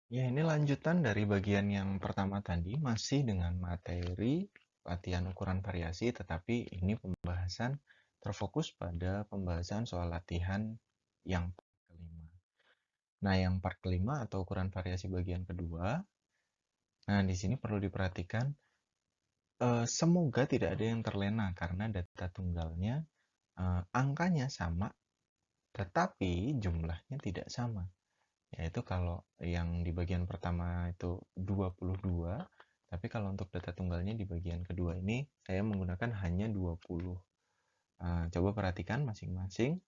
Ya, ini lanjutan dari bagian yang pertama tadi, masih dengan materi latihan ukuran variasi, tetapi ini pembahasan terfokus pada pembahasan soal latihan yang part kelima. Nah, yang part kelima atau ukuran variasi bagian kedua, nah di sini perlu diperhatikan, semoga tidak ada yang terlena karena data tunggalnya, angkanya sama, tetapi jumlahnya tidak sama. Yaitu kalau yang di bagian pertama itu 22, tapi kalau untuk data tunggalnya di bagian kedua ini saya menggunakan hanya 20. Coba perhatikan masing-masing,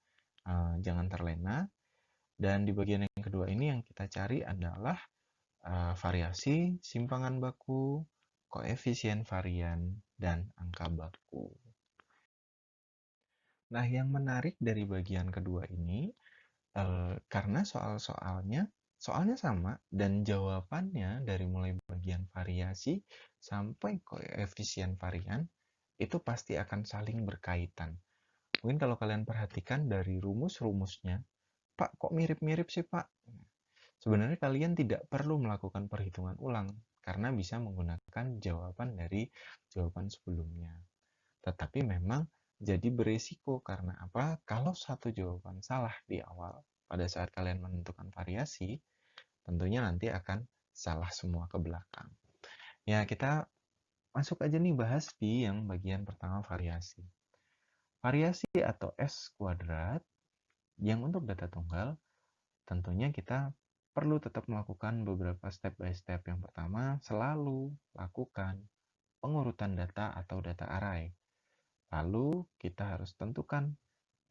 jangan terlena. Dan di bagian yang kedua ini yang kita cari adalah variasi, simpangan baku, koefisien varian, dan angka baku. Nah, yang menarik dari bagian kedua ini, karena soalnya sama dan jawabannya dari mulai bagian variasi sampai koefisien varian itu pasti akan saling berkaitan. Mungkin kalau kalian perhatikan dari rumus-rumusnya, Pak, kok mirip-mirip sih, Pak? Sebenarnya kalian tidak perlu melakukan perhitungan ulang karena bisa menggunakan jawaban dari jawaban sebelumnya. Tetapi memang jadi beresiko karena apa? Kalau satu jawaban salah di awal pada saat kalian menentukan variasi, tentunya nanti akan salah semua ke belakang. Ya, kita masuk aja nih bahas di yang bagian pertama variasi. Variasi atau S kuadrat yang untuk data tunggal, tentunya kita perlu tetap melakukan beberapa step by step. Yang pertama, selalu lakukan pengurutan data atau data array. Lalu kita harus tentukan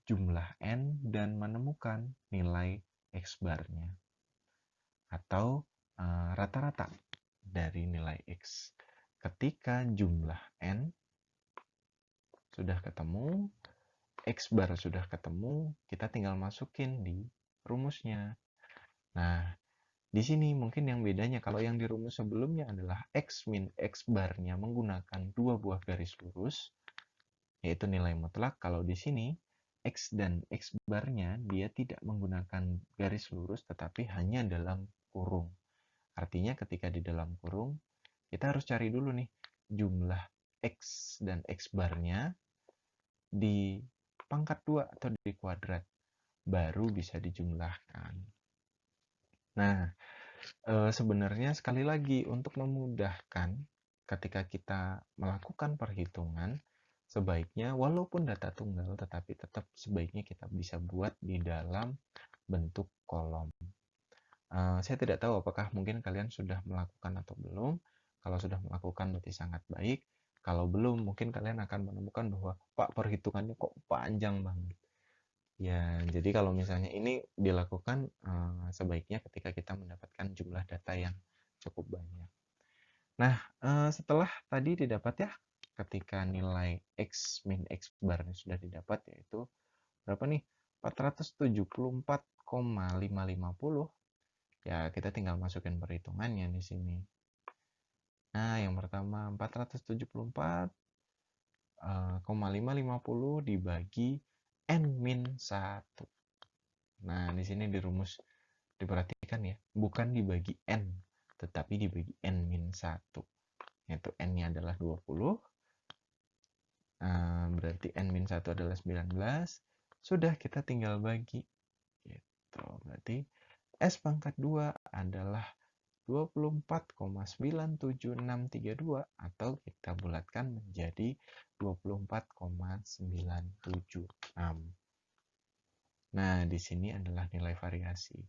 jumlah n dan menemukan nilai x barnya atau rata-rata dari nilai x. Ketika jumlah n sudah ketemu, x bar sudah ketemu, kita tinggal masukin di rumusnya. Nah, di sini mungkin yang bedanya kalau yang di rumus sebelumnya adalah x min x barnya menggunakan dua buah garis lurus, yaitu nilai mutlak. Kalau di sini x dan x barnya dia tidak menggunakan garis lurus tetapi hanya dalam kurung. Artinya ketika di dalam kurung kita harus cari dulu nih jumlah x dan x barnya di pangkat 2 atau di kuadrat baru bisa dijumlahkan. Nah, sebenarnya sekali lagi untuk memudahkan ketika kita melakukan perhitungan, sebaiknya walaupun data tunggal tetapi tetap sebaiknya kita bisa buat di dalam bentuk kolom. Saya tidak tahu apakah mungkin kalian sudah melakukan atau belum. Kalau sudah melakukan berarti sangat baik. Kalau belum, mungkin kalian akan menemukan bahwa Pak perhitungannya kok panjang banget. Ya, jadi kalau misalnya ini dilakukan sebaiknya ketika kita mendapatkan jumlah data yang cukup banyak. Nah, setelah tadi didapat ya, ketika nilai x min x barnya sudah didapat yaitu berapa nih? 474,550. Ya, kita tinggal masukin perhitungannya di sini. Nah, yang pertama 474,550 dibagi n min 1. Nah, di sini di rumus diperhatikan ya, bukan dibagi n, tetapi dibagi n min 1. Yaitu n-nya adalah 20, berarti n min 1 adalah 19. Sudah kita tinggal bagi. Gitu. Berarti S pangkat 2 adalah 24,97632 atau kita bulatkan menjadi 24,976. Nah, di sini adalah nilai variasi.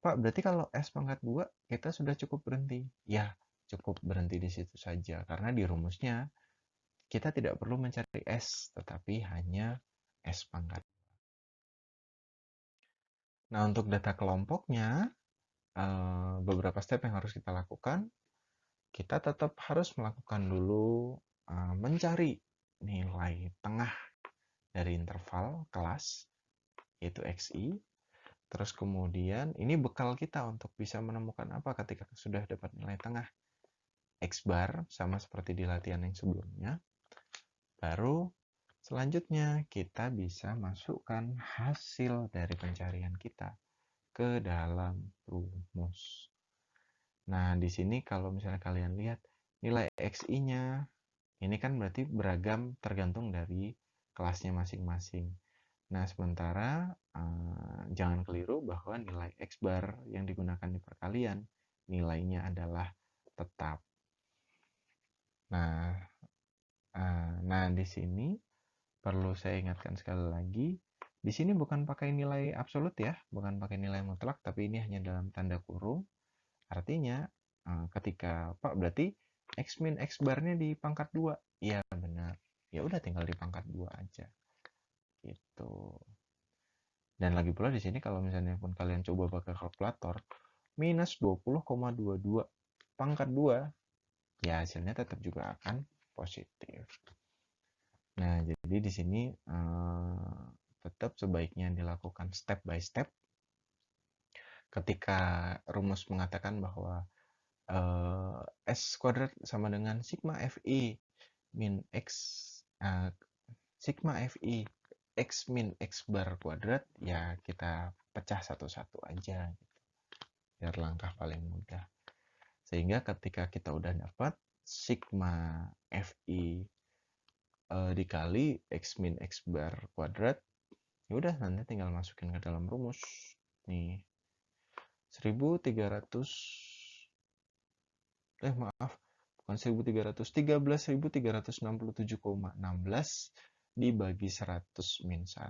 Pak, berarti kalau S pangkat 2 kita sudah cukup berhenti? Ya, cukup berhenti di situ saja. Karena di rumusnya kita tidak perlu mencari S, tetapi hanya S pangkat. Nah, untuk data kelompoknya, beberapa step yang harus kita lakukan. Kita tetap harus melakukan dulu mencari nilai tengah dari interval kelas, yaitu XI. Terus kemudian ini bekal kita untuk bisa menemukan apa ketika sudah dapat nilai tengah. X bar sama seperti di latihan yang sebelumnya. Baru selanjutnya kita bisa masukkan hasil dari pencarian kita ke dalam rumus. Nah, di sini kalau misalnya kalian lihat nilai XI-nya, ini kan berarti beragam tergantung dari kelasnya masing-masing. Nah, sementara jangan keliru bahwa nilai X bar yang digunakan di perkalian, nilainya adalah tetap. Nah, nah di sini perlu saya ingatkan sekali lagi, di sini bukan pakai nilai absolut ya, bukan pakai nilai mutlak, tapi ini hanya dalam tanda kurung. Artinya, ketika Pak berarti X min X barnya di pangkat 2. Iya, benar. Ya udah tinggal di pangkat 2 aja. Gitu. Dan lagi pula di sini kalau misalnya pun kalian coba pakai kalkulator, minus 20,22 pangkat 2, ya hasilnya tetap juga akan positif. Nah, jadi di sini tetap sebaiknya dilakukan step by step. Ketika rumus mengatakan bahwa S kuadrat sama dengan sigma Fi min X, sigma Fi X min X bar kuadrat, ya kita pecah satu-satu aja, gitu, biar langkah paling mudah. Sehingga ketika kita udah dapat sigma Fi dikali X min X bar kuadrat, ya udah nanti tinggal masukin ke dalam rumus. Nih, 1300, maaf, bukan 1300, 13.367,16 dibagi 100 min 1.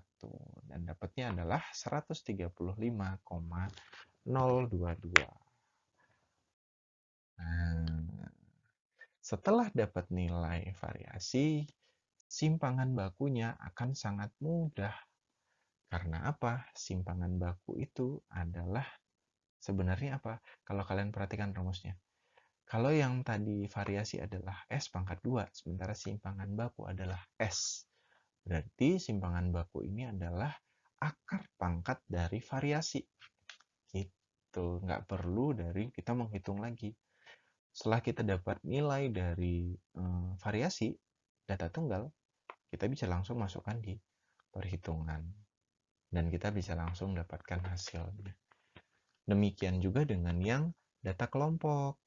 Dan dapatnya adalah 135,022. Nah, setelah dapat nilai variasi, simpangan bakunya akan sangat mudah. Karena apa? Simpangan baku itu adalah sebenarnya apa? Kalau kalian perhatikan rumusnya. Kalau yang tadi variasi adalah S pangkat 2, sementara simpangan baku adalah S. Berarti simpangan baku ini adalah akar pangkat dari variasi. Gitu, nggak perlu dari kita menghitung lagi. Setelah kita dapat nilai dari variasi, data tunggal, kita bisa langsung masukkan di perhitungan. Dan kita bisa langsung dapatkan hasilnya. Demikian juga dengan yang data kelompok.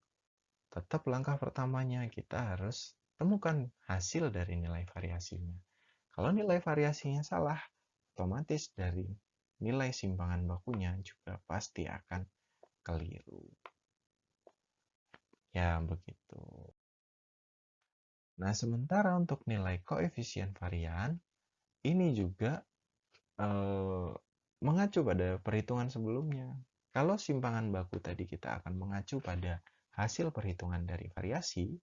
Tetap langkah pertamanya kita harus temukan hasil dari nilai variasinya. Kalau nilai variasinya salah, otomatis dari nilai simpangan bakunya juga pasti akan keliru. Ya, begitu. Nah, sementara untuk nilai koefisien varian, ini juga mengacu pada perhitungan sebelumnya. Kalau simpangan baku tadi kita akan mengacu pada hasil perhitungan dari variasi,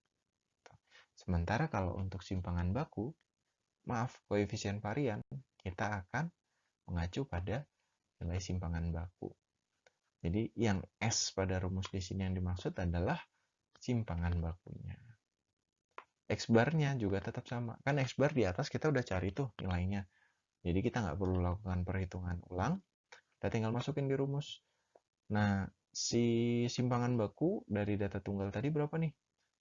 sementara kalau untuk simpangan baku, koefisien varian, kita akan mengacu pada nilai simpangan baku. Jadi yang S pada rumus di sini yang dimaksud adalah simpangan bakunya. X barnya juga tetap sama. Kan X bar di atas kita udah cari tuh nilainya. Jadi kita nggak perlu lakukan perhitungan ulang. Kita tinggal masukin di rumus. Nah, si simpangan baku dari data tunggal tadi berapa nih?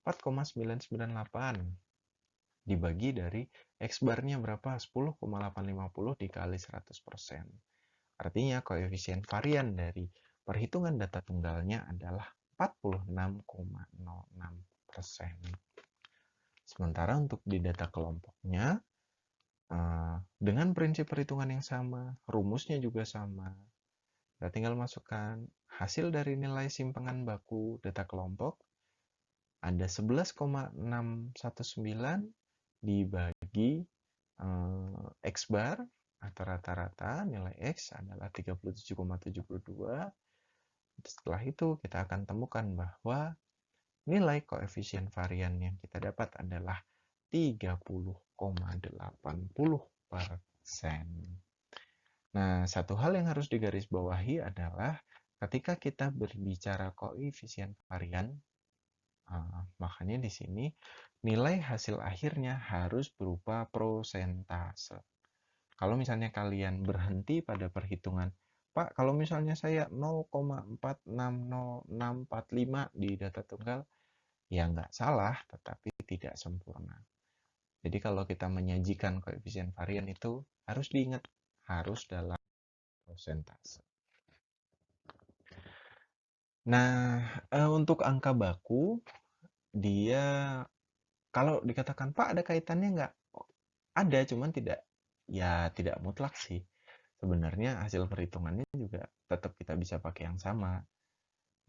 4,998 dibagi dari X barnya berapa? 10,850 dikali 100%. Artinya koefisien varian dari perhitungan data tunggalnya adalah 46,06%. Sementara untuk di data kelompoknya, dengan prinsip perhitungan yang sama, rumusnya juga sama. Kita tinggal masukkan hasil dari nilai simpangan baku data kelompok ada 11,619 dibagi X bar atau rata-rata nilai X adalah 37,72. Setelah itu kita akan temukan bahwa nilai koefisien varian yang kita dapat adalah 30,80%. Nah, satu hal yang harus digarisbawahi adalah ketika kita berbicara koefisien varian, makanya di sini nilai hasil akhirnya harus berupa prosentase. Kalau misalnya kalian berhenti pada perhitungan, Pak, kalau misalnya saya 0,460645 di data tunggal, ya nggak salah, tetapi tidak sempurna. Jadi kalau kita menyajikan koefisien varian itu harus diingat, harus dalam prosentase. Nah, untuk angka baku, dia kalau dikatakan, "Pak, ada kaitannya nggak?" Ada, cuman tidak mutlak sih. Sebenarnya hasil perhitungannya juga tetap kita bisa pakai yang sama.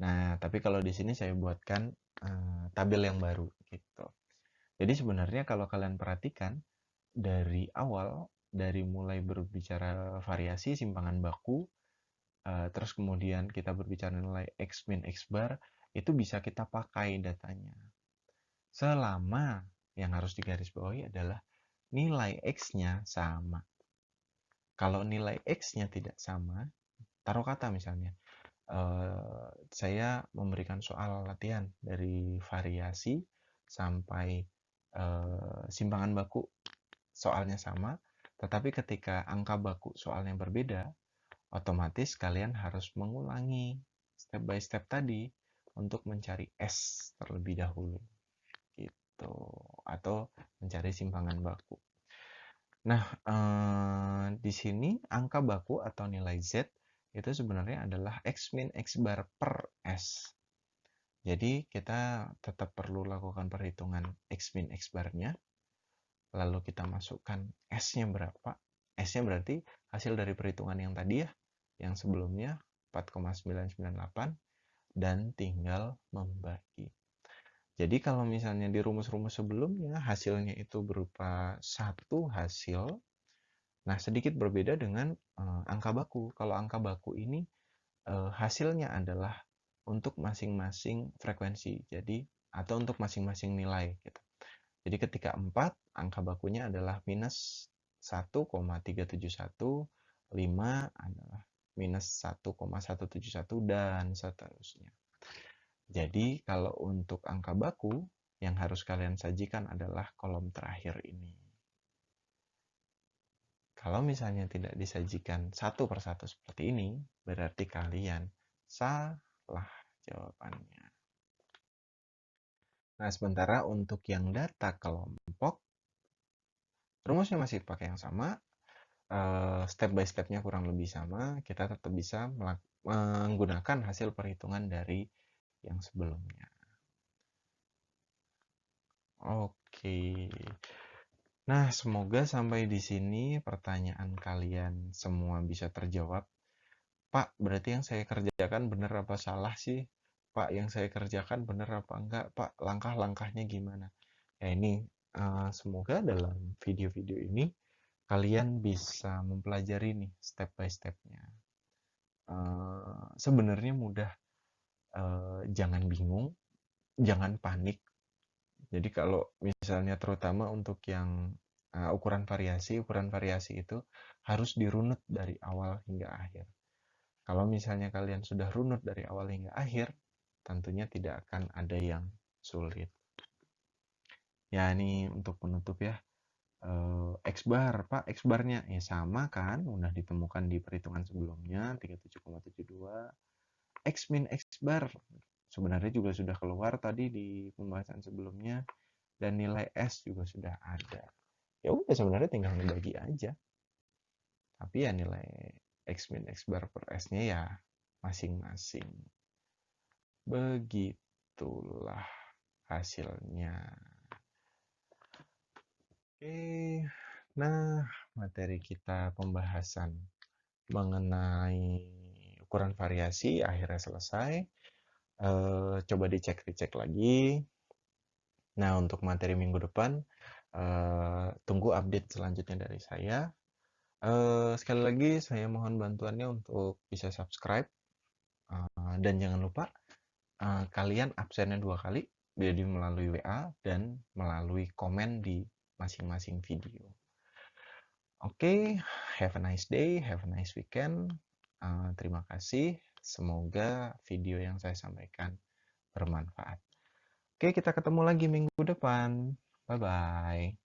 Nah, tapi kalau di sini saya buatkan tabel yang baru gitu. Jadi sebenarnya kalau kalian perhatikan dari awal, dari mulai berbicara variasi simpangan baku, terus kemudian kita berbicara nilai X min X bar, itu bisa kita pakai datanya. Selama yang harus digarisbawahi adalah nilai X-nya sama. Kalau nilai X-nya tidak sama, taruh kata misalnya, saya memberikan soal latihan dari variasi sampai simpangan baku soalnya sama, tetapi ketika angka baku soalnya berbeda, otomatis kalian harus mengulangi step by step tadi untuk mencari S terlebih dahulu gitu, atau mencari simpangan baku. Nah, di sini angka baku atau nilai Z itu sebenarnya adalah X min X bar per S. Jadi kita tetap perlu lakukan perhitungan X min X barnya, lalu kita masukkan S-nya berapa. S-nya berarti hasil dari perhitungan yang tadi ya, yang sebelumnya 4,998, dan tinggal membagi. Jadi kalau misalnya di rumus-rumus sebelumnya hasilnya itu berupa satu hasil, nah sedikit berbeda dengan angka baku. Kalau angka baku ini hasilnya adalah untuk masing-masing frekuensi, jadi atau untuk masing-masing nilai gitu. Jadi ketika 4, angka bakunya adalah minus 1,371, 5 adalah minus 1,171, dan seterusnya. Jadi kalau untuk angka baku, yang harus kalian sajikan adalah kolom terakhir ini. Kalau misalnya tidak disajikan satu persatu seperti ini, berarti kalian salah jawabannya. Nah, sementara untuk yang data kelompok, rumusnya masih pakai yang sama, step by stepnya kurang lebih sama, kita tetap bisa menggunakan hasil perhitungan dari yang sebelumnya. Oke. Nah, semoga sampai di sini pertanyaan kalian semua bisa terjawab. Pak, berarti yang saya kerjakan benar apa salah sih? Pak, yang saya kerjakan benar apa enggak? Pak, langkah-langkahnya gimana? Ya ini, semoga dalam video-video ini kalian bisa mempelajari nih step by stepnya. Sebenarnya mudah, jangan bingung, jangan panik. Jadi kalau misalnya terutama untuk yang ukuran variasi itu harus dirunut dari awal hingga akhir. Kalau misalnya kalian sudah runut dari awal hingga akhir, tentunya tidak akan ada yang sulit. Ya ini untuk penutup ya. X bar, Pak, X barnya ya sama kan, udah ditemukan di perhitungan sebelumnya 37,72. X min X bar sebenarnya juga sudah keluar tadi di pembahasan sebelumnya, dan nilai S juga sudah ada. Ya udah sebenarnya tinggal dibagi aja. Tapi ya nilai X min X bar per S-nya ya masing-masing. Begitulah hasilnya. Oke, nah materi kita pembahasan mengenai ukuran variasi akhirnya selesai. Coba dicek lagi. Nah, untuk materi minggu depan, tunggu update selanjutnya dari saya. Sekali lagi, saya mohon bantuannya untuk bisa subscribe. Dan jangan lupa, kalian absennya 2 kali, jadi melalui WA dan melalui komen di masing-masing video. Oke, have a nice day, have a nice weekend. Terima kasih. Semoga video yang saya sampaikan bermanfaat. Oke, kita ketemu lagi minggu depan. Bye-bye.